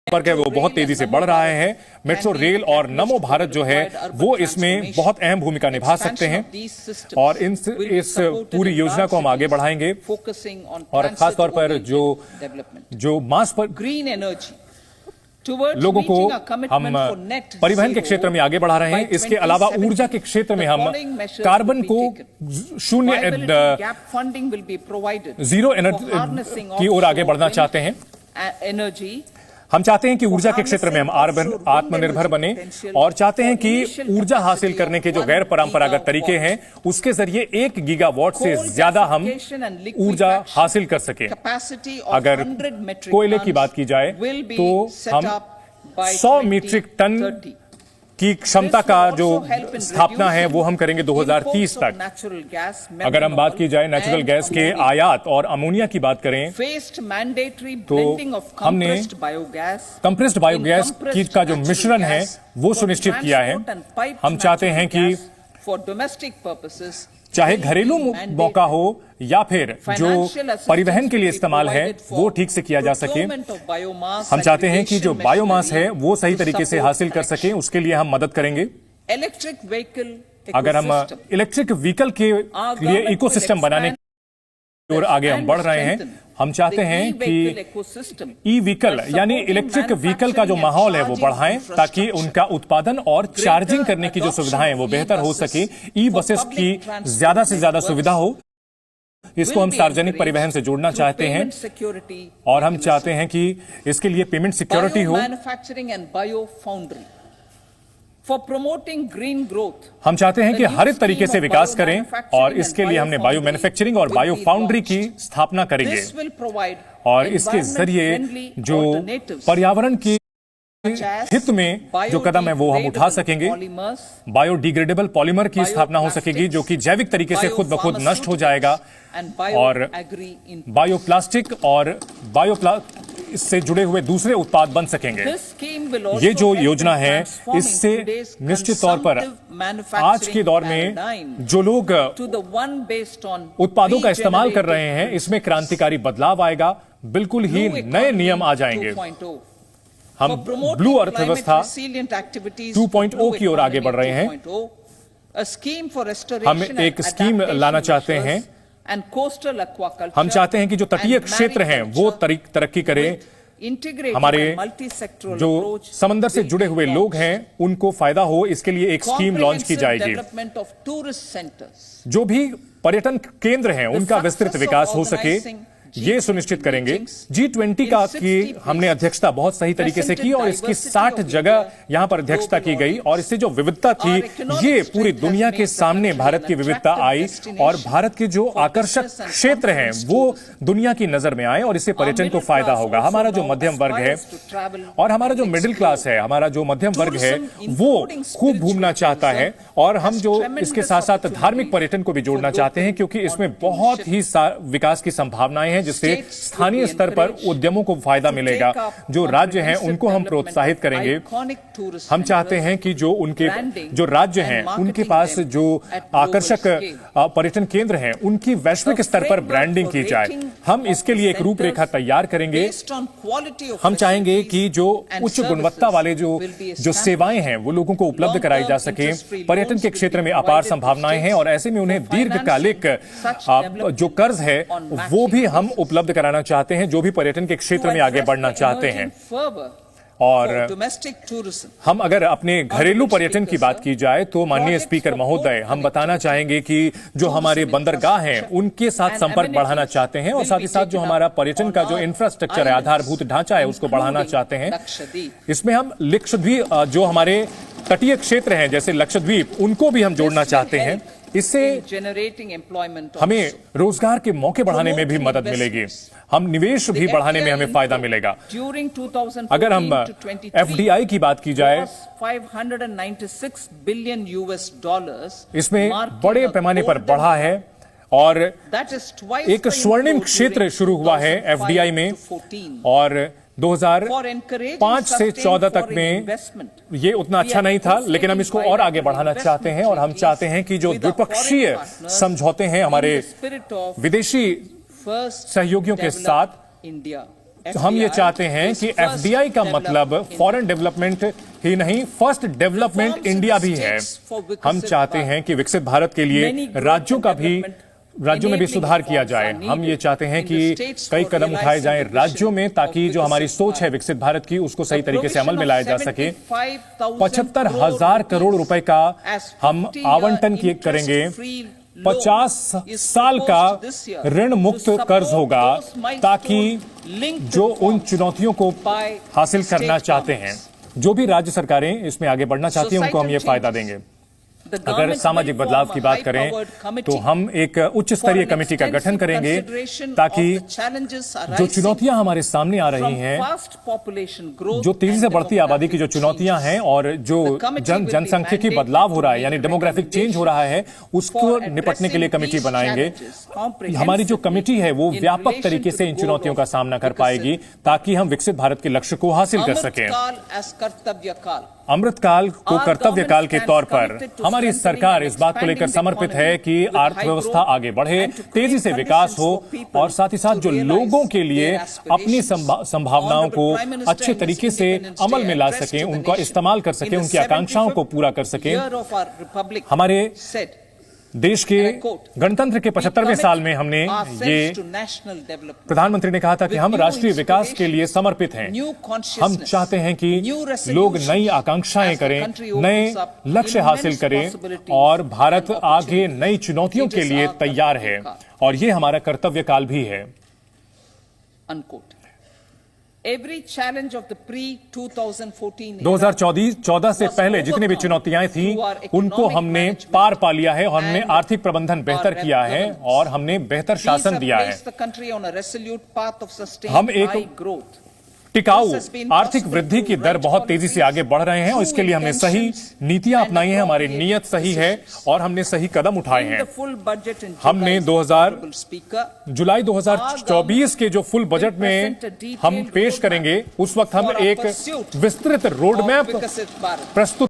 संपर्क है वो बहुत तेजी से बढ़ रहा है। मेट्रो रेल और नमो भारत जो है वो इसमें बहुत अहम भूमिका निभा सकते हैं और इस पूरी योजना को हम आगे बढ़ाएंगे और खासतौर पर जो मास पर ग्रीन एनर्जी लोगों को हम परिवहन के क्षेत्र में आगे बढ़ा रहे हैं। इसके अलावा ऊर्जा के क्षेत्र में हम कार्बन को शून्य जीरो एनर्जी की ओर आगे बढ़ना चाहते हैं। हम चाहते हैं कि ऊर्जा के क्षेत्र में हम आत्मनिर्भर बने और चाहते हैं कि ऊर्जा हासिल करने के जो गैर परंपरागत तरीके हैं उसके जरिए 1 गीगावाट से ज्यादा हम ऊर्जा हासिल कर सकें। अगर कोयले की बात की जाए तो हम 100 मीट्रिक टन की क्षमता का जो स्थापना है वो हम करेंगे 2030 तक। अगर हम बात की जाए नेचुरल गैस के आयात और अमोनिया की बात करें तो हमने कंप्रेस्ड बायोगैस की का जो मिश्रण है वो सुनिश्चित किया है। हम चाहते हैं कि चाहे घरेलू मौका हो या फिर जो परिवहन के लिए इस्तेमाल है वो ठीक से किया जा सके। हम चाहते हैं कि जो बायोमास है वो सही तरीके से हासिल कर सके, उसके लिए हम मदद करेंगे। अगर हम इलेक्ट्रिक व्हीकल के लिए इकोसिस्टम बनाने की ओर आगे हम बढ़ रहे हैं, हम चाहते हैं कि ई व्हीकल यानी इलेक्ट्रिक व्हीकल का जो माहौल है वो बढ़ाएं ताकि उनका उत्पादन और चार्जिंग करने की जो सुविधाएं वो बेहतर हो सके। ई बसेस की ज्यादा से ज्यादा सुविधा हो, इसको हम सार्वजनिक परिवहन से जोड़ना चाहते हैं और हम चाहते हैं कि इसके लिए पेमेंट सिक्योरिटी हो। For promoting green growth, हम चाहते हैं कि हरित तरीके से विकास करें और इसके लिए हमने बायो मैन्युफैक्चरिंग और बायो फाउंड्री की स्थापना करेंगे और इसके जरिए जो पर्यावरण की हित में जो कदम है वो हम उठा सकेंगे। बायोडिग्रेडेबल पॉलीमर की स्थापना हो सकेगी जो कि जैविक तरीके से खुद ब खुद नष्ट हो जाएगा और बायोप्लास्टिक और इससे जुड़े हुए दूसरे उत्पाद बन सकेंगे। ये जो योजना है इससे निश्चित तौर पर आज के दौर में जो लोग उत्पादों का इस्तेमाल कर रहे हैं इसमें क्रांतिकारी बदलाव आएगा, बिल्कुल ही नए नियम आ जाएंगे। हम ब्लू अर्थव्यवस्था 2.0 की ओर आगे बढ़ रहे हैं। हम एक स्कीम लाना चाहते हैं। हम चाहते हैं कि जो तटीय क्षेत्र हैं वो तरक्की करें। हमारे जो समंदर से जुड़े हुए लोग हैं उनको फायदा हो, इसके लिए एक स्कीम लॉन्च की जाएगी। जो भी पर्यटन केंद्र हैं उनका विस्तृत विकास हो सके ये सुनिश्चित करेंगे। G20 का की हमने अध्यक्षता बहुत सही तरीके से की और इसकी 60 जगह यहां पर अध्यक्षता की गई और इससे जो विविधता थी ये पूरी दुनिया के सामने भारत की विविधता आई और भारत के जो आकर्षक क्षेत्र हैं वो दुनिया की नजर में आए और इससे पर्यटन को फायदा होगा। हमारा जो मध्यम वर्ग है और हमारा जो मिडिल क्लास है, हमारा जो मध्यम वर्ग है वो खूब घूमना चाहता है और हम जो इसके साथ साथ धार्मिक पर्यटन को भी जोड़ना चाहते हैं क्योंकि इसमें बहुत ही विकास की संभावनाएं हैं जिससे स्थानीय स्तर पर उद्यमों को फायदा मिलेगा। जो राज्य हैं उनको हम प्रोत्साहित करेंगे। हम चाहते हैं कि जो राज्य हैं उनके पास जो आकर्षक पर्यटन केंद्र हैं उनकी वैश्विक स्तर पर ब्रांडिंग की जाए। हम इसके लिए एक रूपरेखा तैयार करेंगे। हम चाहेंगे कि जो उच्च गुणवत्ता वाले जो सेवाएं हैं वो लोगों को उपलब्ध कराई जा सके। पर्यटन के क्षेत्र में अपार संभावनाएं हैं और ऐसे में उन्हें दीर्घकालिक जो कर्ज है वो भी हम उपलब्ध कराना चाहते हैं जो भी पर्यटन के क्षेत्र में आगे बढ़ना चाहते हैं। और हम अगर अपने घरेलू पर्यटन की बात की जाए तो माननीय स्पीकर महोदय, हम बताना चाहेंगे कि जो हमारे बंदरगाह हैं उनके साथ संपर्क बढ़ाना चाहते हैं और साथ ही साथ जो हमारा पर्यटन का जो इंफ्रास्ट्रक्चर है, आधारभूत ढांचा है उसको बढ़ाना चाहते हैं। इसमें हम लक्षद्वीप जो हमारे तटीय क्षेत्र हैं जैसे लक्षद्वीप उनको भी हम जोड़ना चाहते हैं। इससे हमें रोजगार के मौके बढ़ाने में भी मदद मिलेगी, हम निवेश भी बढ़ाने में हमें फायदा मिलेगा। अगर हम FDI की बात की जाए इसमें बड़े पैमाने पर बढ़ा है और एक स्वर्णिम क्षेत्र शुरू हुआ है FDI में और 2005 से 14 तक में ये उतना अच्छा नहीं था, लेकिन हम इसको और आगे बढ़ाना चाहते हैं और हम चाहते हैं कि जो द्विपक्षीय समझौते हैं हमारे विदेशी सहयोगियों के साथ हम ये FDI चाहते हैं is कि first एफडीआई का developed मतलब India. फॉरेन डेवलपमेंट ही नहीं, first development Reforms in India the भी है। states for विकसित हम चाहते भारत। हैं कि विकसित भारत के लिए Many growth राज्यों का and भी development राज्यों में भी enabling सुधार किया reforms जाए। are हम ये needed चाहते हैं in कि the states कई for कदम उठाए realizing जाएं the राज्यों में, vision ताकि of जो हमारी विकसित सोच है भारत। विकसित भारत की उसको सही तरीके से अमल में लाया जा सके। 75,000 75,000 करोड़ रुपए का हम आवंटन करेंगे। 50 साल का ऋण मुक्त कर्ज होगा, ताकि जो उन चुनौतियों को हासिल करना चाहते हैं, जो भी राज्य सरकारें इसमें आगे बढ़ना चाहती हैं, उनको हम ये फायदा देंगे। अगर सामाजिक बदलाव की बात करें तो हम एक उच्च स्तरीय कमेटी का गठन करेंगे, ताकि जो चुनौतियां हमारे सामने आ रही हैं, जो तेजी से बढ़ती आबादी की जो चुनौतियां हैं और जो जनसंख्यिकी बदलाव हो रहा है, यानी डेमोग्राफिक चेंज हो रहा है, उसको निपटने के लिए कमेटी बनाएंगे। हमारी जो कमेटी है वो व्यापक तरीके से इन चुनौतियों का सामना कर पाएगी, ताकि हम विकसित भारत के लक्ष्य को हासिल कर सकें। अमृतकाल को कर्तव्य काल के तौर पर हमारी सरकार इस बात को लेकर समर्पित है कि अर्थव्यवस्था आगे बढ़े, तेजी से विकास हो, और साथ ही साथ जो लोगों के लिए अपनी संभावनाओं को अच्छे तरीके से अमल में ला सकें, उनका इस्तेमाल कर सकें, उनकी आकांक्षाओं को पूरा कर सकें। हमारे देश के गणतंत्र के 75वें साल में हमने ये, प्रधानमंत्री ने कहा था कि हम राष्ट्रीय विकास के लिए समर्पित हैं। हम चाहते हैं कि लोग नई आकांक्षाएं करें, नए लक्ष्य हासिल करें, और भारत आगे नई चुनौतियों के लिए तैयार है, और ये हमारा कर्तव्य काल भी है। Every challenge of the pre-2014 2014 से पहले जितनी भी चुनौतियां थी, उनको हमने पार पा लिया है। हमने आर्थिक प्रबंधन बेहतर किया है और हमने बेहतर शासन दिया है। हम एक टिकाऊ आर्थिक वृद्धि की दर बहुत तेजी से आगे बढ़ रहे हैं, और इसके लिए हमने सही नीतियां अपनाई हैं, हमारी नीयत सही है और हमने सही कदम उठाए हैं। हमने जुलाई 2024 के जो फुल बजट में हम पेश करेंगे, उस वक्त हम एक विस्तृत रोड मैप प्रस्तुत